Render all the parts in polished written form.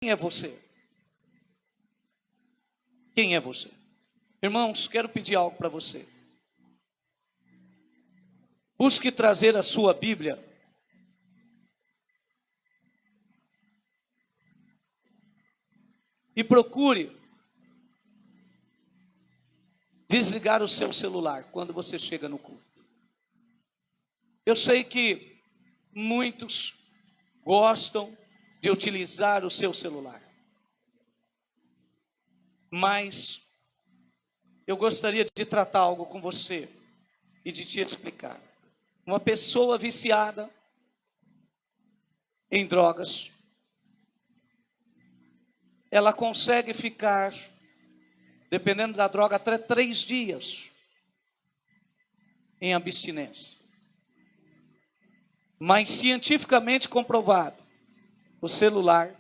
Quem é você? Quem é você? Irmãos, quero pedir algo para você. Busque trazer a sua Bíblia. E procure desligar o seu celular quando você chega no culto. Eu sei que muitos gostam de utilizar o seu celular. Mas eu gostaria de tratar algo com você e de te explicar. Uma pessoa viciada em drogas, ela consegue ficar, dependendo da droga, até 3 dias em abstinência. Mas cientificamente comprovado, o celular,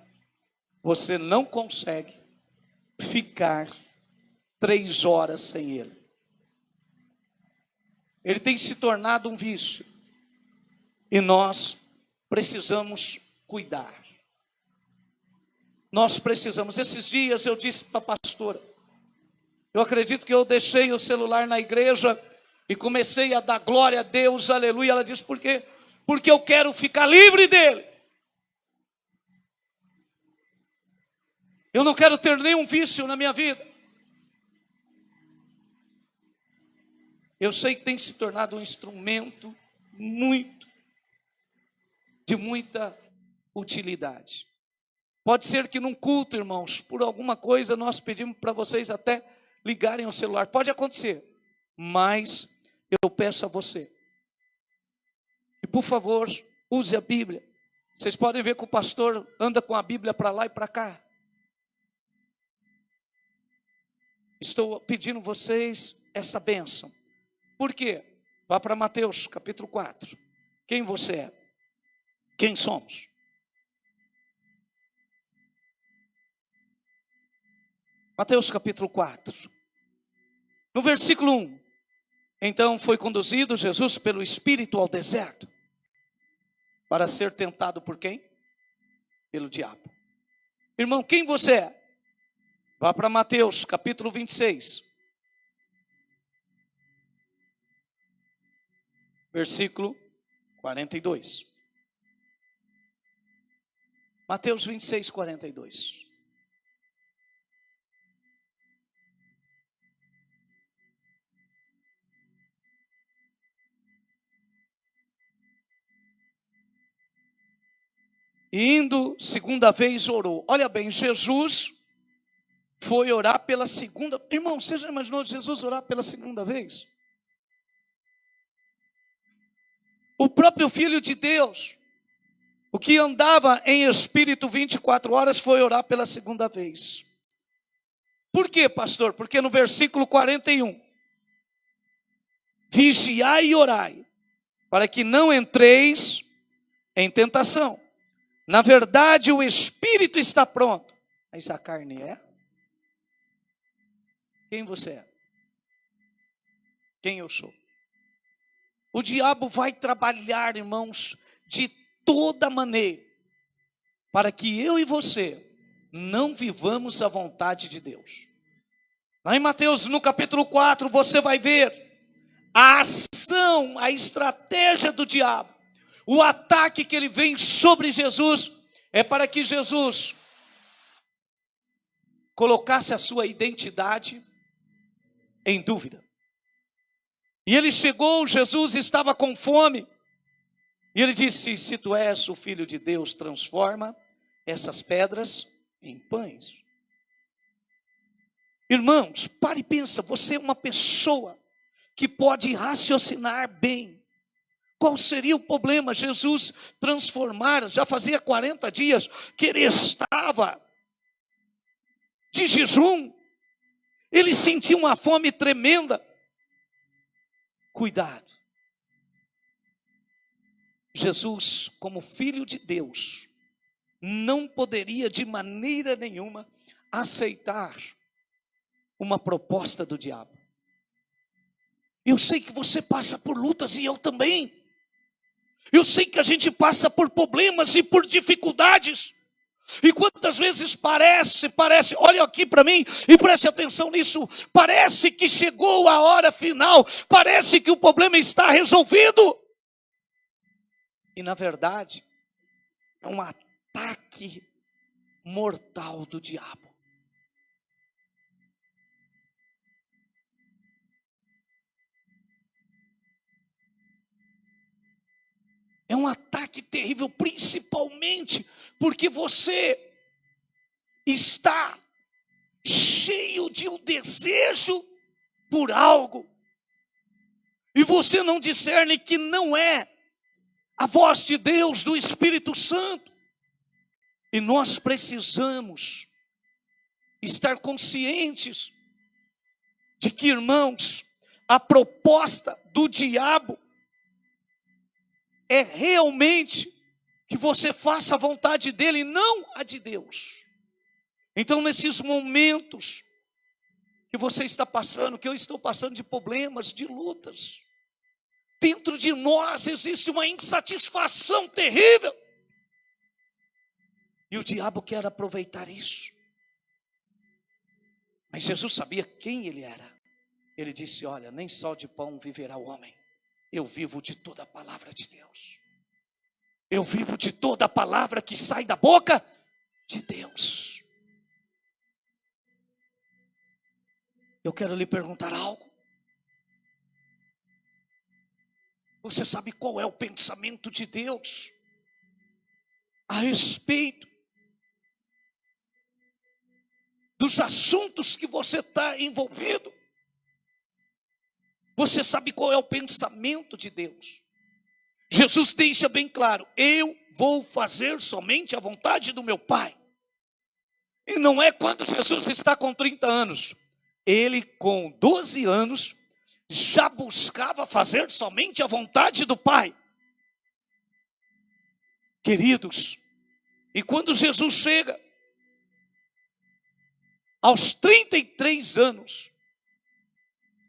você não consegue ficar 3 horas sem ele. Ele tem se tornado um vício. E nós precisamos cuidar. Nós precisamos. Esses dias eu disse para a pastora, eu acredito que eu deixei o celular na igreja e comecei a dar glória a Deus, aleluia. Ela disse, por quê? Porque eu quero ficar livre dele. Eu não quero ter nenhum vício na minha vida. Eu sei que tem se tornado um instrumento de muita utilidade. Pode ser que num culto, irmãos, por alguma coisa nós pedimos para vocês até ligarem o celular. Pode acontecer, mas eu peço a você, e por favor, use a Bíblia. Vocês podem ver que o pastor anda com a Bíblia para lá e para cá. Estou pedindo vocês essa bênção. Por quê? Vá para Mateus capítulo 4. Quem você é? Quem somos? Mateus capítulo 4. No versículo 1. Então foi conduzido Jesus pelo Espírito ao deserto, para ser tentado por quem? Pelo diabo. Irmão, quem você é? Vá para Mateus capítulo 26. Versículo 42. Mateus 26, 42. E indo segunda vez orou. Olha bem, Jesus foi orar pela segunda. Irmão, você já imaginou Jesus orar pela segunda vez? O próprio Filho de Deus, o que andava em espírito 24 horas, foi orar pela segunda vez. Por quê, pastor? Porque no versículo 41, vigiai e orai, para que não entreis em tentação. Na verdade, o espírito está pronto, mas a carne é? Quem você é? Quem eu sou? O diabo vai trabalhar, irmãos, de toda maneira, para que eu e você não vivamos a vontade de Deus. Lá em Mateus, no capítulo 4, você vai ver a ação, a estratégia do diabo. O ataque que ele vem sobre Jesus é para que Jesus colocasse a sua identidade em dúvida. E ele chegou, Jesus estava com fome, e ele disse, se tu és o Filho de Deus, transforma essas pedras em pães. Irmãos, pare e pensa, você é uma pessoa que pode raciocinar bem. Qual seria o problema? Jesus transformar, já fazia 40 dias que ele estava de jejum, ele sentia uma fome tremenda. Cuidado. Jesus, como Filho de Deus, não poderia de maneira nenhuma aceitar uma proposta do diabo. Eu sei que você passa por lutas e eu também. Eu sei que a gente passa por problemas e por dificuldades. E quantas vezes parece, olha aqui para mim e preste atenção nisso, parece que chegou a hora final, parece que o problema está resolvido. E na verdade, é um ataque mortal do diabo. É um ataque terrível, principalmente porque você está cheio de um desejo por algo. E você não discerne que não é a voz de Deus, do Espírito Santo. E nós precisamos estar conscientes de que, irmãos, a proposta do diabo é realmente que você faça a vontade dele, não a de Deus. Então, nesses momentos que você está passando, que eu estou passando de problemas, de lutas, dentro de nós existe uma insatisfação terrível. E o diabo quer aproveitar isso. Mas Jesus sabia quem ele era. Ele disse: olha, nem só de pão viverá o homem. Eu vivo de toda a palavra de Deus. Eu vivo de toda a palavra que sai da boca de Deus. Eu quero lhe perguntar algo. Você sabe qual é o pensamento de Deus a respeito dos assuntos que você está envolvido? Você sabe qual é o pensamento de Deus? Jesus deixa bem claro: eu vou fazer somente a vontade do meu Pai. E não é quando Jesus está com 30 anos. Ele com 12 anos já buscava fazer somente a vontade do Pai. Queridos, e quando Jesus chega aos 33 anos,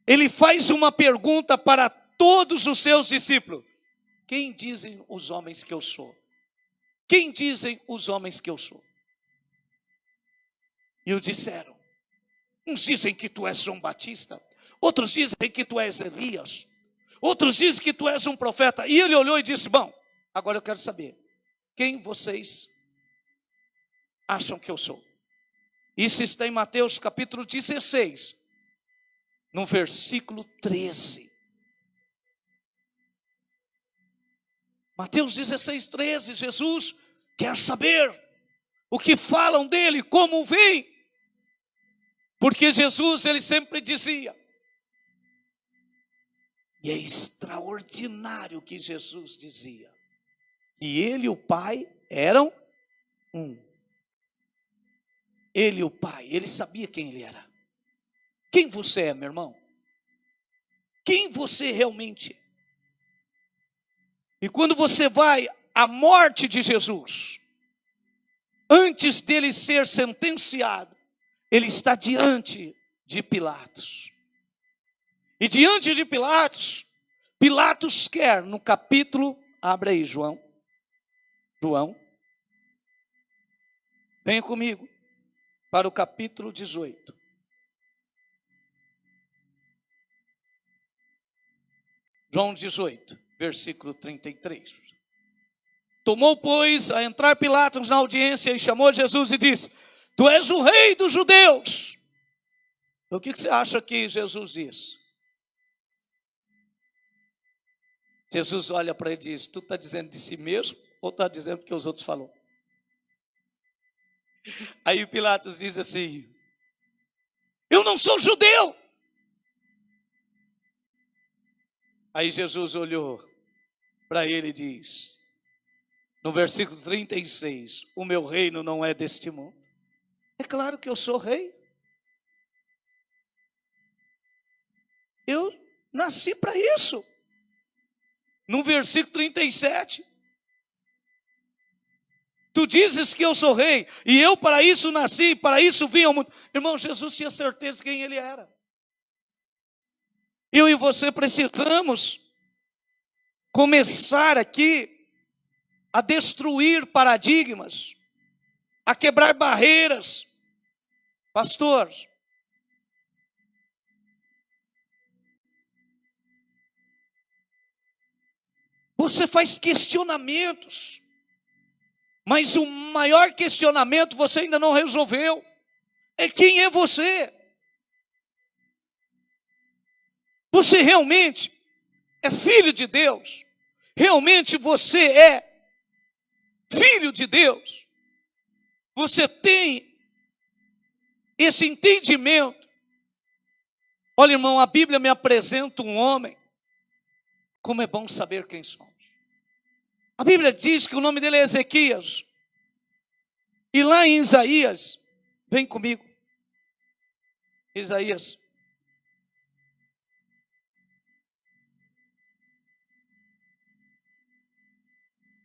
ele faz uma pergunta para todos os seus discípulos: quem dizem os homens que eu sou? Quem dizem os homens que eu sou? E eles disseram: uns dizem que tu és João Batista, outros dizem que tu és Elias, outros dizem que tu és um profeta. E ele olhou e disse: bom, agora eu quero saber, quem vocês acham que eu sou? Isso está em Mateus capítulo 16, no versículo 13. Mateus 16, 13, Jesus quer saber o que falam dele, como vem. Porque Jesus, ele sempre dizia, e é extraordinário o que Jesus dizia, que ele e o Pai eram um. Ele e o Pai, ele sabia quem ele era. Quem você é, meu irmão? Quem você realmente é? E quando você vai à morte de Jesus, antes dele ser sentenciado, ele está diante de Pilatos. E diante de Pilatos, Pilatos quer, no capítulo, abre aí, João, venha comigo para o capítulo 18. João 18, versículo 33. Tomou, pois, a entrar Pilatos na audiência e chamou Jesus e disse: tu és o rei dos judeus. O que você acha que Jesus disse? Jesus olha para ele e diz: tu está dizendo de si mesmo ou está dizendo porque os outros falaram? Aí Pilatos diz assim: eu não sou judeu. Aí Jesus olhou para ele e diz, no versículo 36, o meu reino não é deste mundo. É claro que eu sou rei. Eu nasci para isso. No versículo 37, tu dizes que eu sou rei, e eu para isso nasci, para isso vim ao mundo. Irmão, Jesus tinha certeza de quem ele era. Eu e você precisamos começar aqui a destruir paradigmas, a quebrar barreiras. Pastor, você faz questionamentos, mas o maior questionamento você ainda não resolveu. É quem é você? Você realmente é filho de Deus? Realmente você é filho de Deus? Você tem esse entendimento? Olha, irmão, a Bíblia me apresenta um homem. Como é bom saber quem somos. A Bíblia diz que o nome dele é Ezequias. E lá em Isaías, vem comigo. Isaías.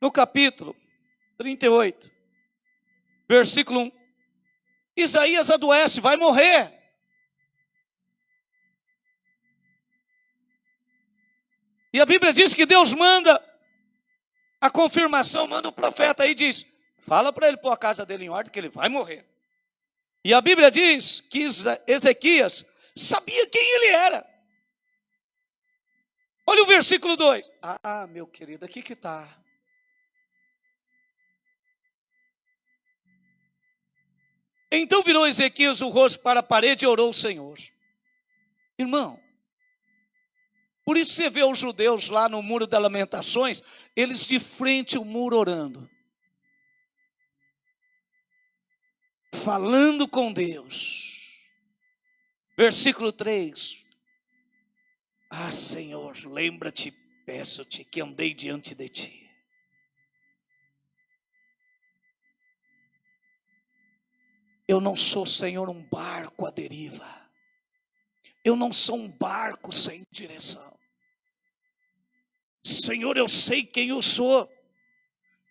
No capítulo 38, versículo 1. Isaías adoece, vai morrer. E a Bíblia diz que Deus manda a confirmação, manda o profeta aí e diz, fala para ele pôr a casa dele em ordem que ele vai morrer. E a Bíblia diz que Ezequias sabia quem ele era. Olha o versículo 2. Ah, meu querido, aqui que está. Então virou Ezequias o rosto para a parede e orou ao Senhor. Irmão, por isso você vê os judeus lá no Muro das Lamentações, eles de frente ao muro orando. Falando com Deus. Versículo 3. Ah, Senhor, lembra-te, peço-te, que andei diante de ti. Eu não sou, Senhor, um barco à deriva. Eu não sou um barco sem direção. Senhor, eu sei quem eu sou.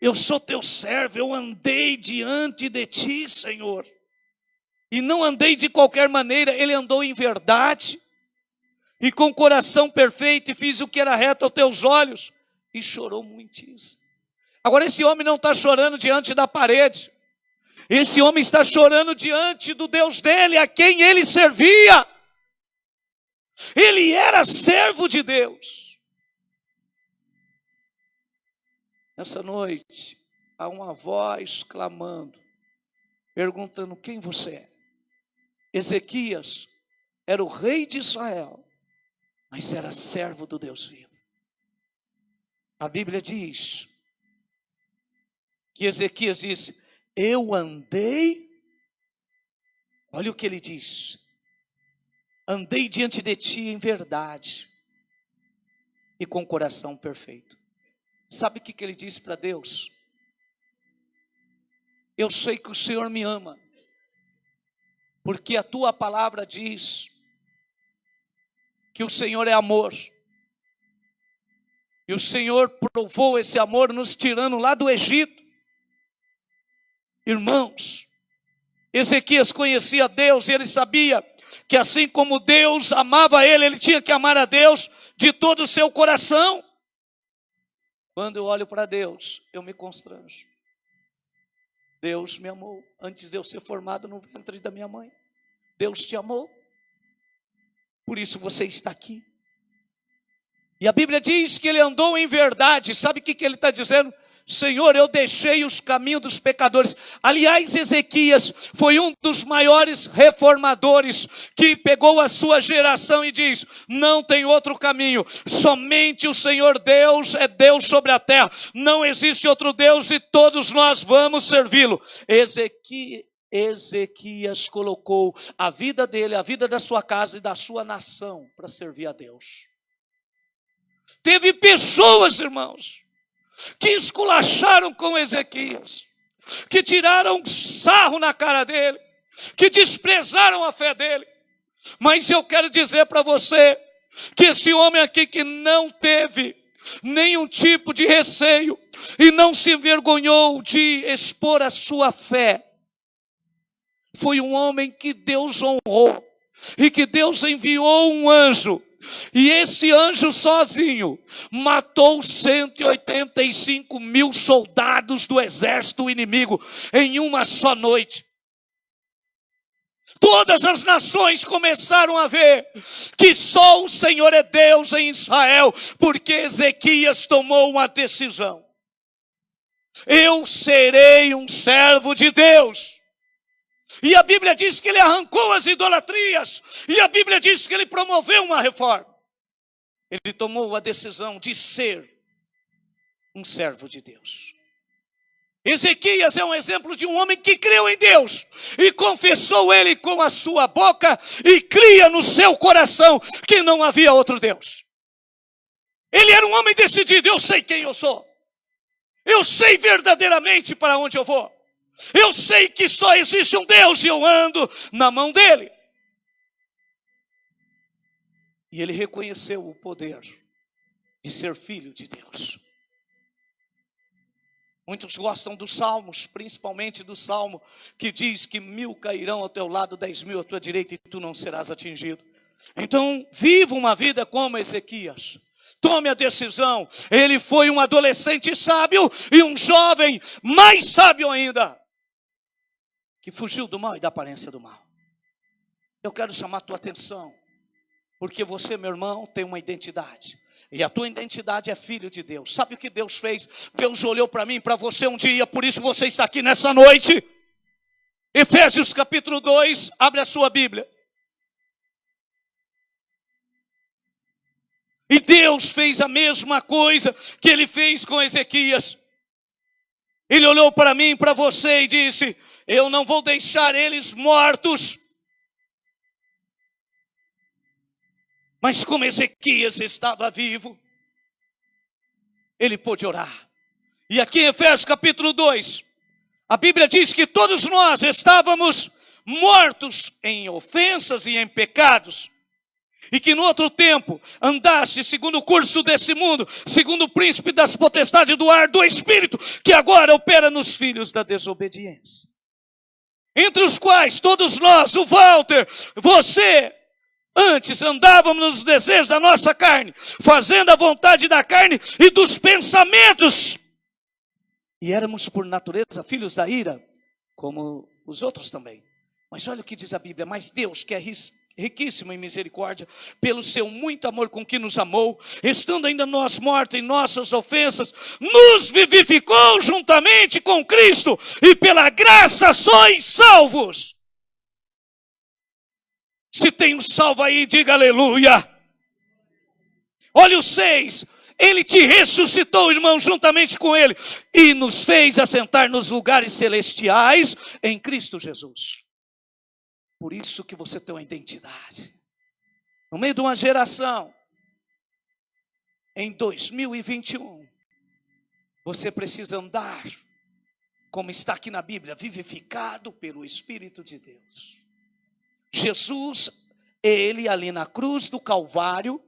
Eu sou teu servo, eu andei diante de ti, Senhor. E não andei de qualquer maneira, ele andou em verdade. E com coração perfeito, e fiz o que era reto aos teus olhos. E chorou muitíssimo. Agora esse homem não está chorando diante da parede. Esse homem está chorando diante do Deus dele, a quem ele servia. Ele era servo de Deus. Nessa noite, há uma voz clamando, perguntando quem você é. Ezequias era o rei de Israel, mas era servo do Deus vivo. A Bíblia diz que Ezequias disse, eu andei, olha o que ele diz, andei diante de ti em verdade e com coração perfeito. Sabe o que ele disse para Deus? Eu sei que o Senhor me ama, porque a tua palavra diz que o Senhor é amor. E o Senhor provou esse amor nos tirando lá do Egito. Irmãos, Ezequias conhecia Deus e ele sabia que assim como Deus amava ele, ele tinha que amar a Deus de todo o seu coração. Quando eu olho para Deus, eu me constranjo. Deus me amou antes de eu ser formado no ventre da minha mãe. Deus te amou. Por isso você está aqui. E a Bíblia diz que ele andou em verdade. Sabe o que ele está dizendo? Senhor, eu deixei os caminhos dos pecadores. Aliás, Ezequias foi um dos maiores reformadores que pegou a sua geração e diz, não tem outro caminho, somente o Senhor Deus é Deus sobre a terra, não existe outro Deus e todos nós vamos servi-lo. Ezequias colocou a vida dele, a vida da sua casa e da sua nação para servir a Deus. Teve pessoas, irmãos, que esculacharam com Ezequias, que tiraram sarro na cara dele, que desprezaram a fé dele. Mas eu quero dizer para você, que esse homem aqui que não teve nenhum tipo de receio, e não se envergonhou de expor a sua fé, foi um homem que Deus honrou, e que Deus enviou um anjo, E esse anjo sozinho matou 185 mil soldados do exército inimigo em uma só noite. Todas as nações começaram a ver que só o Senhor é Deus em Israel, porque Ezequias tomou uma decisão. Eu serei um servo de Deus. E a Bíblia diz que ele arrancou as idolatrias. E a Bíblia diz que ele promoveu uma reforma. Ele tomou a decisão de ser um servo de Deus. Ezequias é um exemplo de um homem que creu em Deus e confessou ele com a sua boca e cria no seu coração que não havia outro Deus. Ele era um homem decidido. Eu sei quem eu sou. Eu sei verdadeiramente para onde eu vou. Eu sei que só existe um Deus e eu ando na mão dele. E ele reconheceu o poder de ser filho de Deus. Muitos gostam dos salmos, principalmente do salmo que diz que 1000 cairão ao teu lado, 10.000 à tua direita e tu não serás atingido. Então, viva uma vida como Ezequias. Tome a decisão. Ele foi um adolescente sábio e um jovem mais sábio ainda, que fugiu do mal e da aparência do mal. Eu quero chamar a tua atenção, porque você, meu irmão, tem uma identidade. E a tua identidade é filho de Deus. Sabe o que Deus fez? Deus olhou para mim, para você um dia, por isso você está aqui nessa noite. Efésios capítulo 2, abre a sua Bíblia. E Deus fez a mesma coisa que ele fez com Ezequias. Ele olhou para mim, para você e disse: eu não vou deixar eles mortos. Mas como Ezequias estava vivo, ele pôde orar. E aqui em Efésios capítulo 2, a Bíblia diz que todos nós estávamos mortos em ofensas e em pecados. E que no outro tempo andaste segundo o curso desse mundo, segundo o príncipe das potestades do ar, do espírito, que agora opera nos filhos da desobediência. Entre os quais todos nós, o Walter, você, antes andávamos nos desejos da nossa carne, fazendo a vontade da carne e dos pensamentos. E éramos por natureza filhos da ira, como os outros também. Mas olha o que diz a Bíblia: mas Deus, que é riquíssimo em misericórdia, pelo seu muito amor com que nos amou, estando ainda nós mortos em nossas ofensas, nos vivificou juntamente com Cristo, e pela graça sois salvos. Se tem um salvo aí, diga aleluia. Olha o 6. Ele te ressuscitou, irmão, juntamente com ele, e nos fez assentar nos lugares celestiais em Cristo Jesus. Por isso que você tem uma identidade. No meio de uma geração, em 2021, você precisa andar, como está aqui na Bíblia, vivificado pelo Espírito de Deus. Jesus, ele ali na cruz do Calvário,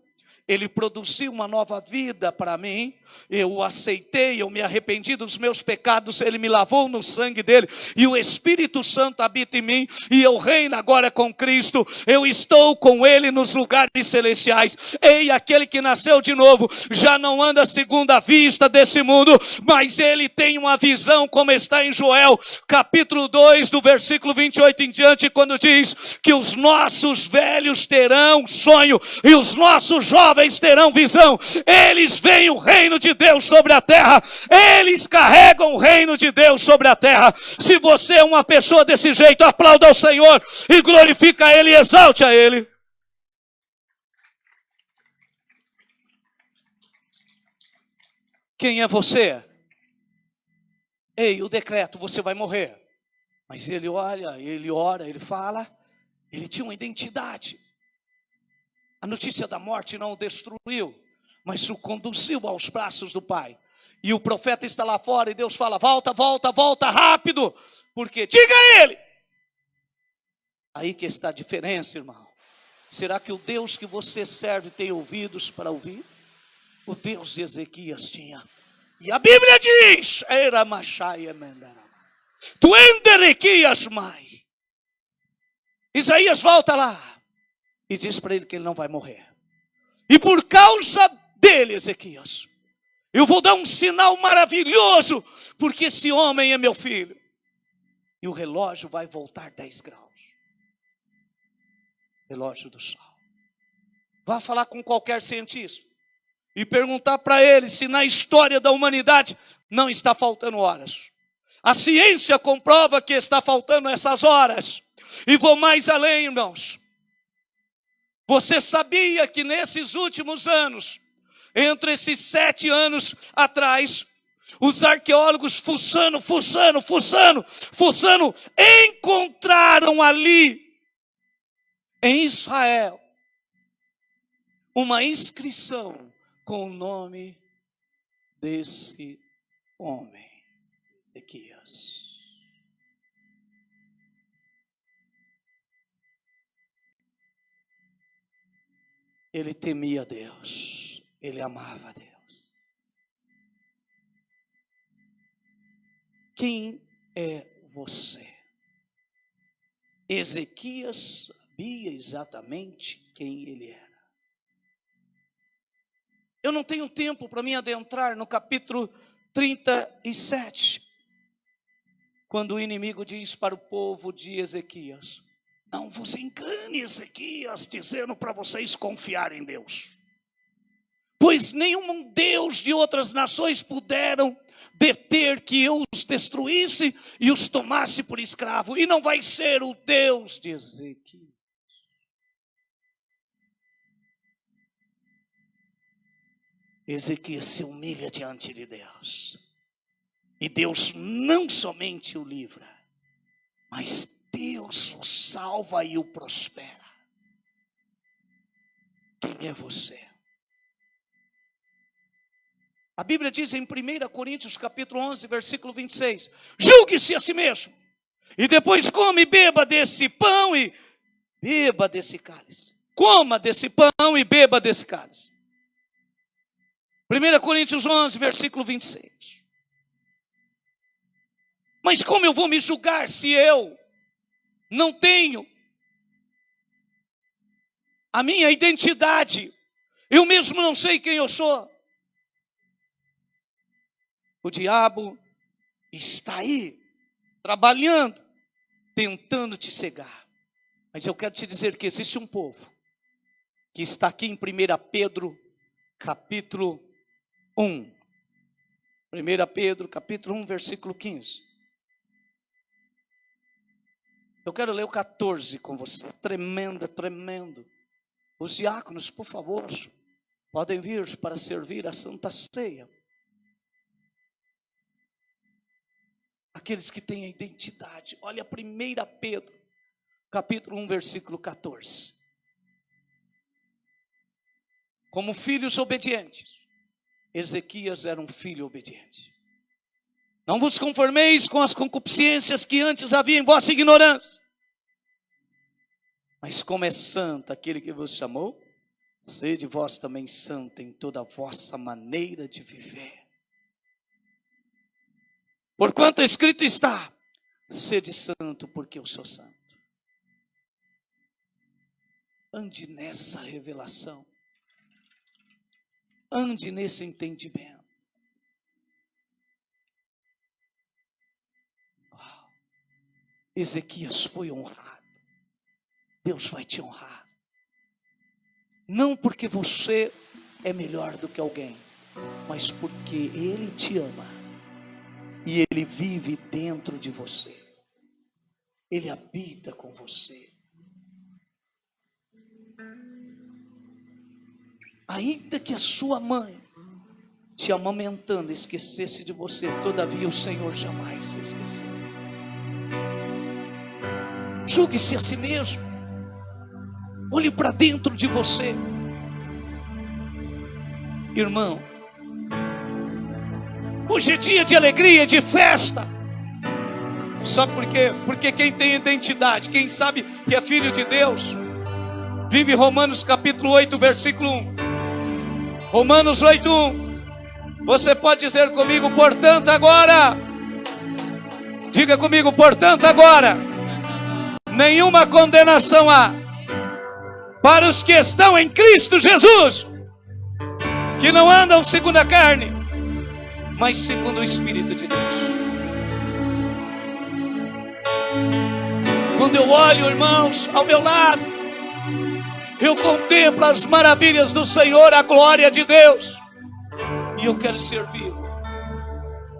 ele produziu uma nova vida para mim. Eu o aceitei, eu me arrependi dos meus pecados, ele me lavou no sangue dele, e o Espírito Santo habita em mim, e eu reino agora com Cristo. Eu estou com ele nos lugares celestiais. Ei, aquele que nasceu de novo já não anda segundo a vista desse mundo, mas ele tem uma visão, como está em Joel capítulo 2, do versículo 28 em diante, quando diz que os nossos velhos terão sonho e os nossos jovens terão visão. Eles veem o reino de Deus sobre a terra. Eles carregam o reino de Deus sobre a terra. Se você é uma pessoa desse jeito, aplauda ao Senhor e glorifica a Ele e exalte a Ele. Quem é você? Ei, o decreto, você vai morrer. Mas ele olha, ele ora, ele fala. Ele tinha uma identidade. A notícia da morte não o destruiu, mas o conduziu aos braços do Pai. E o profeta está lá fora e Deus fala: volta, volta, volta, rápido. Porque, diga a ele. Aí que está a diferença, irmão. Será que o Deus que você serve tem ouvidos para ouvir? O Deus de Ezequias tinha. E a Bíblia diz: era Machai Emendarama. Tu enderequias mai. Isaías volta lá e diz para ele que ele não vai morrer. E por causa dele, Ezequias, eu vou dar um sinal maravilhoso, porque esse homem é meu filho. E o relógio vai voltar 10 graus. Relógio do sol. Vá falar com qualquer cientista e perguntar para ele se na história da humanidade não está faltando horas. A ciência comprova que está faltando essas horas. E vou mais além, irmãos. Você sabia que nesses últimos anos, entre esses 7 anos atrás, os arqueólogos fuçando, encontraram ali, em Israel, uma inscrição com o nome desse homem, Ezequias. Ele temia Deus, ele amava Deus. Quem é você? Ezequias sabia exatamente quem ele era. Eu não tenho tempo para me adentrar no capítulo 37, quando o inimigo diz para o povo de Ezequias: não vos engane, Ezequias, dizendo para vocês confiar em Deus, pois nenhum Deus de outras nações puderam deter que eu os destruísse e os tomasse por escravo, e não vai ser o Deus de Ezequias. Ezequias se humilha diante de Deus, e Deus não somente o livra, mas Deus o salva e o prospera. Quem é você? A Bíblia diz em 1 Coríntios capítulo 11, versículo 26, julgue-se a si mesmo, e depois come e beba desse pão e beba desse cálice. Coma desse pão e beba desse cálice. 1 Coríntios 11, versículo 26. Mas como eu vou me julgar se eu não tenho a minha identidade? Eu mesmo não sei quem eu sou. O diabo está aí, trabalhando, tentando te cegar. Mas eu quero te dizer que existe um povo que está aqui em 1 Pedro, capítulo 1. 1 Pedro, capítulo 1, versículo 15. Eu quero ler o 14 com você. Tremendo. Os diáconos, por favor, podem vir para servir a Santa Ceia. Aqueles que têm a identidade. Olha 1 Pedro, capítulo 1, versículo 14. Como filhos obedientes, Ezequias era um filho obediente. Não vos conformeis com as concupiscências que antes havia em vossa ignorância. Mas como é santo aquele que vos chamou, sede vós também santo em toda a vossa maneira de viver. Porquanto escrito está, sede santo porque eu sou santo. Ande nessa revelação. Ande nesse entendimento. Ezequias foi honrado. Deus vai te honrar. Não porque você é melhor do que alguém, mas porque Ele te ama. E Ele vive dentro de você. Ele habita com você. Ainda que a sua mãe, te amamentando, esquecesse de você, todavia o Senhor jamais se esqueceu. Julgue-se a si mesmo. Olhe para dentro de você. Irmão, hoje é dia de alegria, de festa. Sabe por quê? Porque quem tem identidade, quem sabe que é filho de Deus, vive Romanos capítulo 8, versículo 1. Romanos 8, 1. Você pode dizer comigo, portanto agora. Diga comigo, portanto agora. Nenhuma condenação há para os que estão em Cristo Jesus. que não andam segundo a carne, mas segundo o Espírito de Deus. Quando eu olho, irmãos, ao meu lado, eu contemplo as maravilhas do Senhor, a glória de Deus, e eu quero servir.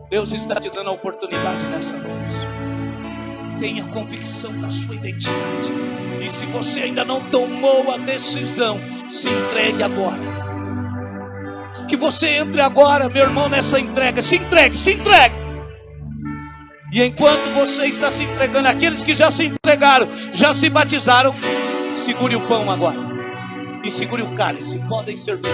Deus está te dando a oportunidade nessa noite. Tenha convicção da sua identidade. E se você ainda não tomou a decisão, se entregue agora. Que você entre agora, meu irmão, nessa entrega. Se entregue, se entregue. E enquanto você está se entregando, aqueles que já se entregaram, já se batizaram, segure o pão agora. E segure o cálice, podem servir.